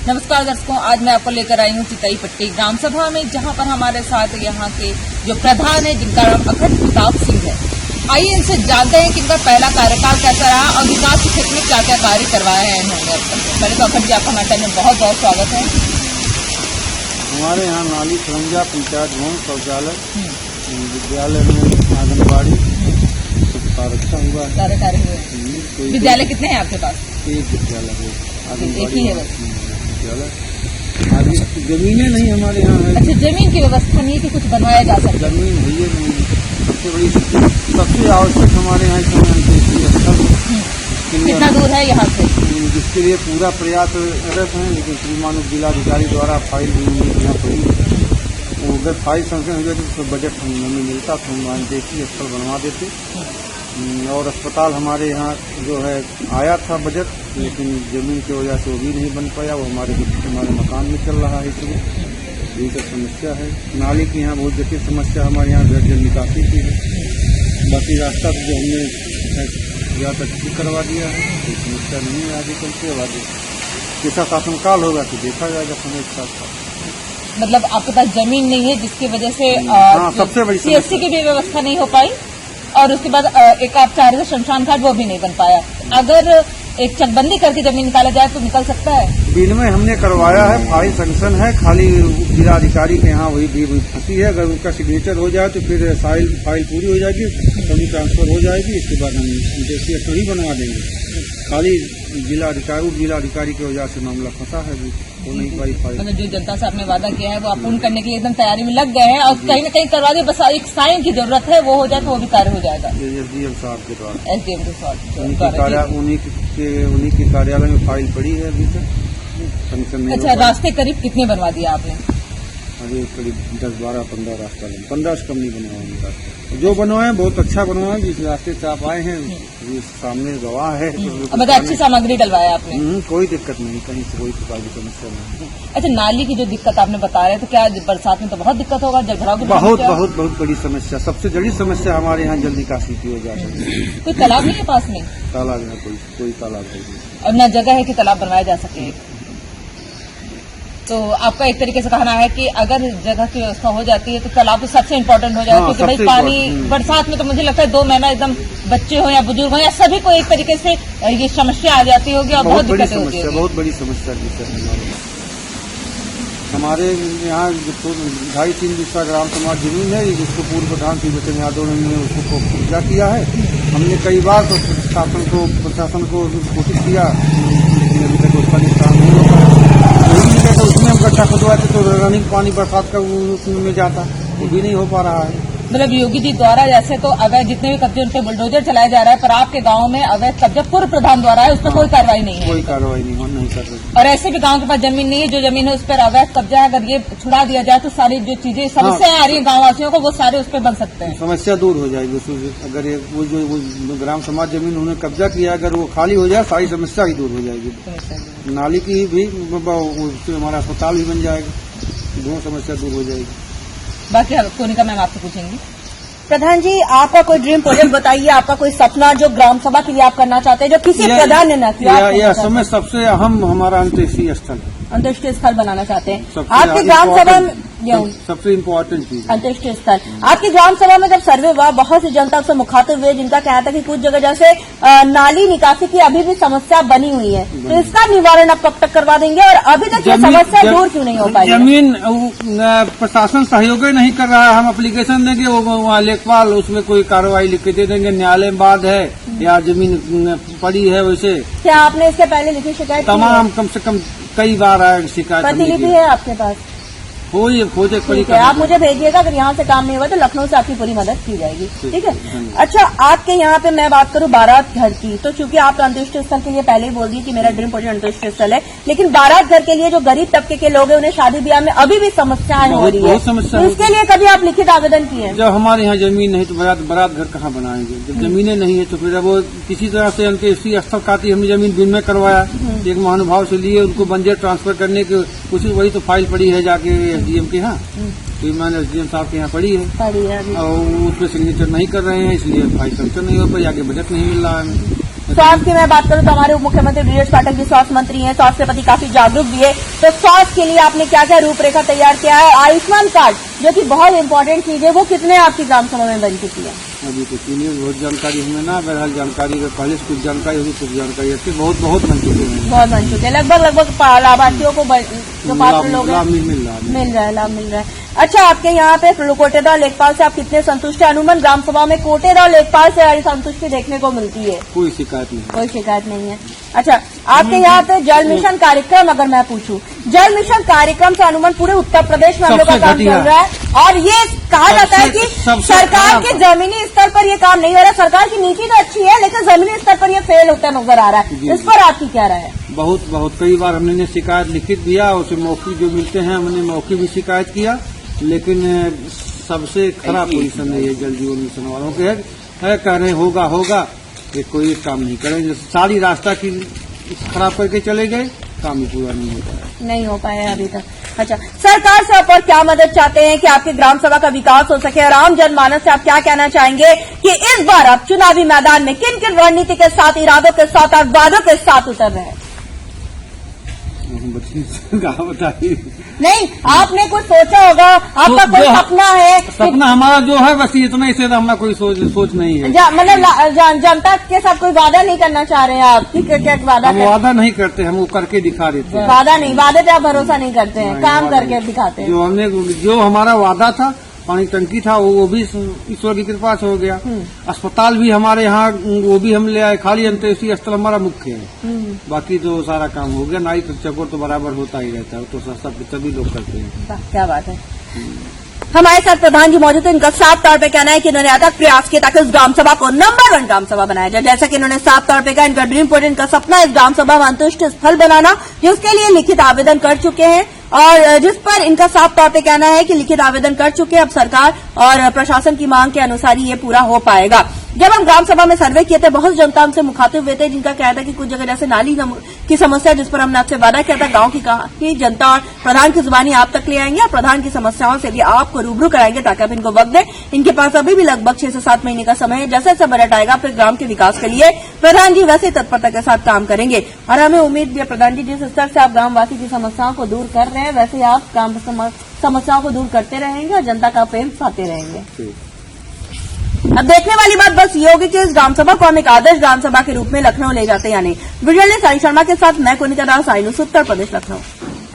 नमस्कार दर्शकों, आज मैं आपको लेकर आई हूँ चितई पट्टी ग्राम सभा में, जहाँ पर हमारे साथ यहाँ के जो प्रधान है जिनका नाम अखंड प्रताप सिंह है। आइए इनसे जानते हैं कि इनका पहला कार्यकाल कैसा रहा और विकास के क्षेत्र में क्या क्या कार्य करवाए हैं इन्होंने। पहले तो अखंड जी, आपका हमारे में बहुत बहुत स्वागत है। हमारे यहाँ नाली खरंजा पंचायत भवन शौचालय विद्यालय में आंगनबाड़ी रखा हुआ है, सारे कार्य हुए। विद्यालय कितने हैं आपके पास? एक विद्यालय है, एक ही है बस विद्यालय। आगे जमीनें नहीं हमारे यहाँ है। अच्छा, जमीन की व्यवस्था नहीं है कि कुछ बनवाया जा सके? जमीन है नहीं। सबसे बड़ी सबसे आवश्यक हमारे यहाँ कितना दूर है यहाँ से? जिसके लिए पूरा प्रयासरत है, लेकिन श्रीमान जिलाधिकारी द्वारा फाइल यहाँ पड़ी। अगर फाइल संख्या हो जाती तो बजट हमें मिलता तो हम देखिए स्थल बनवा देते। और अस्पताल हमारे यहाँ जो है आया था बजट, लेकिन जमीन की वजह से वो भी नहीं बन पाया। वो हमारे मकान में चल रहा है, इसलिए यही सब समस्या है। नाली की यहाँ बहुत जटिल समस्या हमारे यहाँ जल निकासी की है। बाकी रास्ता जो हमने या तक ठीक करवा दिया है, कोई समस्या नहीं है। आगे चलते आगे जैसा शासनकाल होगा तो देखा जाएगा समय के साथ। मतलब आपके पास जमीन नहीं है जिसकी वजह से सबसे बड़ी सीएससी की भी व्यवस्था नहीं हो पाई, और उसके बाद एक आप चाह रहे थे शमशान घाट, वो भी नहीं बन पाया। अगर एक चकबंदी करके जमीन निकाला जाए तो निकल सकता है। बिल में हमने करवाया है, फाइल सैंक्शन है, खाली जिलाधिकारी के यहाँ वही भी फंसी है। अगर उनका सिग्नेचर हो जाए तो फिर फाइल पूरी हो जाएगी, कभी ट्रांसफर हो जाएगी। इसके बाद हम इंटरसीएस ही बनवा देंगे। खाली जिलाधिकारी की वजह से मामला फंसा है, वो नहीं पाई फाइल। मतलब जो जनता से आपने वादा किया है वो आप पूर्ण करने के लिए एकदम तैयारी में लग गए हैं, और कहीं न कहीं करवा दिए। बस एक साइन की जरूरत है, वो हो जाए तो वो भी कार्य हो जाएगा। एसडीएम साहब के द्वारा, एसडीएम के साथ उन्हीं के कार्यालय में फाइल पड़ी है अभी तक फंक्शन नहीं। अच्छा, रास्ते करीब कितने बनवा दिया आपने? अभी करीब 10-12-15 रास्ता 15 से कम नहीं बनवाएंगे रास्ते। जो बनवाए बहुत अच्छा बनवाए। जिस रास्ते से आप आए हैं ये सामने गवाह है। मतलब अच्छी सामग्री डलवाया आपने? कोई दिक्कत नहीं, कहीं से कोई प्रकार की समस्या नहीं। अच्छा, नाली की जो दिक्कत आपने बता रहे थे, क्या बरसात में तो बहुत दिक्कत होगा? जलभराव की बहुत बड़ी समस्या, सबसे बड़ी समस्या हमारे यहाँ जल निकासी की वजह से। कोई तालाब नहीं है पास में? तालाब है, कोई तालाब नहीं, और न जगह है कि तालाब बनवाया जा सके। तो आपका एक तरीके से कहना है कि अगर जगह की व्यवस्था हो जाती है तो तालाब तो सबसे इम्पोर्टेंट हो जाएगा। क्योंकि भाई पानी बरसात में तो मुझे लगता है 2 महीना एकदम बच्चे हो या बुजुर्ग हो या सभी को एक तरीके से ये समस्या आ जाती होगी और बहुत दिक्कतें होती है। बहुत बड़ी समस्या हमारे यहाँ 2.5-3 बिस्सा ग्राम समाज जमीन है, जिसको पूर्व प्रधान श्री यादव ने उसको कब्जा किया है। हमने कई बार तो प्रशासन को कोशिश किया, लेकिन अभी तक उसका निष्ठान नहीं हो पाया। तो उसमें हम गड्ढा खुदवाते तो रनिंग पानी बरसात का उसमें जाता, वो भी नहीं हो पा रहा है। मतलब योगी जी द्वारा जैसे तो अवैध जितने भी कब्जे उनके बुलडोजर चलाया जा रहा है, पर आपके गांव में अवैध कब्जा पूर्व प्रधान द्वारा है, उस पर कोई कार्रवाई नहीं है। कोई कार्रवाई नहीं कर रही। और ऐसे भी गांव के पास जमीन नहीं है, जो जमीन है उस पर अवैध कब्जा है। अगर ये छुड़ा दिया जाए तो सारी जो चीजें समस्याएं आ रही है गाँव वासियों को, वो सारे उस पर बन सकते हैं। समस्या दूर हो जाएगी। अगर वो जो ग्राम समाज जमीन उन्होंने कब्जा किया, अगर वो खाली हो जाए सारी समस्या ही दूर हो जाएगी। नाली की भी हमारा अस्पताल भी बन जाएगा, दोनों समस्या दूर हो जाएगी। बाकी कोनिका मैम आपसे पूछेंगी। प्रधान जी, आपका कोई ड्रीम प्रोजेक्ट बताइए, आपका कोई सपना जो ग्राम सभा के लिए आप करना चाहते हैं, जो किसी प्रधान ने न किया। यह समय सबसे अहम हमारा अंत्येष्टि स्थल है, अंत्येष्टि स्थल बनाना चाहते हैं आपकी ग्राम सभा में। सबसे इम्पोर्टेंट चीज अंत्येष्टि स्थल आपकी ग्राम सभा में जब सर्वे हुआ, बहुत सी जनता उससे मुखातिब हुए, जिनका कहना था कि कुछ जगह जैसे नाली निकासी की अभी भी समस्या बनी हुई है, तो इसका निवारण आप कब तक करवा देंगे और अभी तक ये समस्या दूर क्यों नहीं हो पाई? जमीन प्रशासन सहयोग नहीं कर रहा है। हम एप्लीकेशन देंगे, वो लेखपाल उसमें कोई कार्रवाई लिख के दे देंगे, न्यायालय में बात है या जमीन पड़ी है। वैसे क्या आपने इसके पहले लिखी शिकायत? तमाम कम से कम कई बार आया शिकायत। प्रतिलिपि है आपके पास? खोजे ठीक है, आप मुझे भेजिएगा। अगर यहाँ से काम नहीं हुआ तो लखनऊ से आपकी पूरी मदद की जाएगी। ठीक है। अच्छा, आपके यहाँ पे मैं बात करूँ बारात घर की, तो चूंकि आप अंत्येष्टि स्थल के लिए पहले ही बोल दी कि मेरा ड्रीम प्रोजेक्ट अंत्येष्टि स्थल है, लेकिन बारात घर के लिए जो गरीब तबके के लोग हैं उन्हें शादी ब्याह में अभी भी समस्याएं हो रही है, तो इसके लिए कभी आप लिखित आवेदन किए? जब हमारे यहाँ जमीन नहीं तो बारात घर कहाँ बनाएंगे? जब जमीनें नहीं है तो फिर वो किसी तरह से अंत्येष्टि स्थल खाती हमने जमीन दिन में करवाया, एक महानुभाव से लिए, उनको बंजर ट्रांसफर करने के कुछ वही तो फाइल पड़ी है जाके एसडीएम के यहाँ, तो मैंने एसडीएम साहब के यहाँ पड़ी है और उस पर सिग्नेचर नहीं कर रहे हैं, इसलिए फाइल सैंक्शन नहीं हो पाई, आगे बजट नहीं मिल रहा है। स्वास्थ्य की मैं बात करूं तो हमारे उप मुख्यमंत्री ब्रजेश पाठक जी स्वास्थ्य मंत्री हैं, स्वास्थ्य के प्रति काफी जागरूक भी है। तो स्वास्थ्य के लिए आपने क्या क्या रूपरेखा तैयार किया है? आयुष्मान कार्ड जो कि बहुत इंपॉर्टेंट चीज है, वो कितने आपकी ग्राम सभा में बन चुकी है? अभी तो चीनी बहुत जानकारी हमें ना, बहरहाल जानकारी पहले से कुछ जानकारी होगी, कुछ जानकारी अच्छी बहुत बन चुके हैं, बहुत बन चुके हैं। लगभग लाभार्थियों को जो पात्र लोग हैं लाभ मिल रहा है। अच्छा, आपके यहाँ पे कोटेदार लेखपाल से आप कितने संतुष्ट हैं? अनुमान ग्राम सभा में कोटेदार लेखपाल से हमारी संतुष्टि देखने को मिलती है? कोई शिकायत नहीं है। अच्छा, आपके यहाँ पे जल मिशन कार्यक्रम अगर मैं पूछूं, जल मिशन कार्यक्रम से अनुमान पूरे उत्तर प्रदेश में हम लोग का काम चल रहा है और ये कहा जाता है कि सरकार के जमीनी स्तर पर ये काम नहीं हो रहा। सरकार की नीति तो अच्छी है लेकिन जमीनी स्तर पर ये फेल होता नजर आ रहा है। इस पर आपकी क्या राय है? बहुत कई बार हमने शिकायत लिखित दिया, उसे मौके जो मिलते हैं हमने मौके भी शिकायत किया, लेकिन सबसे खराब पोजीशन है ये जल जीवन मिशन वालों के है कह रहे होगा ये कोई काम नहीं करेंगे, सारी रास्ता की खराब करके चले गए, काम ही पूरा नहीं हो पाया अभी तक। अच्छा, सरकार से आप और क्या मदद चाहते हैं कि आपके ग्राम सभा का विकास हो सके? और आम जनमानस से आप क्या कहना चाहेंगे कि इस बार आप चुनावी मैदान में किन किन रणनीति के साथ, इरादों के साथ और वादों के साथ उतर रहे हैं? बताइए। नहीं, आपने कुछ सोचा होगा, आपका कोई सपना है? सपना हमारा जो है बस इतना, इसे हमारा कोई सोच नहीं है। मतलब जनता के साथ कोई वादा नहीं करना चाह रहे हैं आप? क्या वादा नहीं करते, हम वो करके दिखा देते हैं। वादे पे आप भरोसा नहीं करते हैं, काम करके दिखाते हैं। जो हमारा वादा था, पानी टंकी था, वो भी ईश्वर की कृपा से हो गया। अस्पताल भी हमारे यहाँ वो भी हम ले आए, खाली अंत्येष्टि स्थल हमारा मुख्य है, बाकी तो सारा काम हो गया। नाई चकोर तो बराबर होता ही रहता है, तो सब सभी लोग करते हैं। क्या बात है। हमारे साथ प्रधान जी मौजूद है, इनका साफ तौर पे कहना है कि इन्होंने अथक प्रयास किया ताकि इस ग्राम सभा को नंबर 1 ग्राम सभा बनाया जाए। जैसा कि इन्होंने साफ तौर पे कहा, इनका ड्रीम प्रोजेक्ट, इनका सपना इस ग्राम सभा में अंतुष्ट स्थल बनाना, जिसके लिए लिखित आवेदन कर चुके हैं और जिस पर इनका साफ तौर पे कहना है कि लिखित आवेदन कर चुके हैं। अब सरकार और प्रशासन की मांग के अनुसार ही ये पूरा हो पाएगा। जब हम ग्राम सभा में सर्वे किए थे, बहुत जनता हमसे मुखातिब हुए थे, जिनका कहना था कि कुछ जगह जैसे नाली की समस्या, जिस पर हमने आपसे वादा किया था, गांव की जनता और प्रधान की जुबानी आप तक ले आएंगे और प्रधान की समस्याओं से भी आपको रूबरू कराएंगे ताकि आप इनको वक्त दें। इनके पास अभी भी लगभग 6 से 7 महीने का समय है। जैसे जैसे बजट आएगा फिर ग्राम के विकास के लिए प्रधान जी वैसे तत्परता के साथ काम करेंगे और हमें उम्मीद भी है प्रधान जी, जिस स्तर से आप ग्रामवासी की समस्याओं को दूर कर रहे हैं वैसे आप ग्राम समस्याओं को दूर करते रहेंगे और जनता का प्रेम पाते रहेंगे। अब देखने वाली बात बस ये होगी कि इस ग्राम सभा को हम एक आदर्श ग्राम सभा के रूप में लखनऊ ले जाते हैं या नहीं। वीडियो ने साई शर्मा के साथ मैं कोनिका दास, आई न्यूज़ उत्तर प्रदेश, लखनऊ।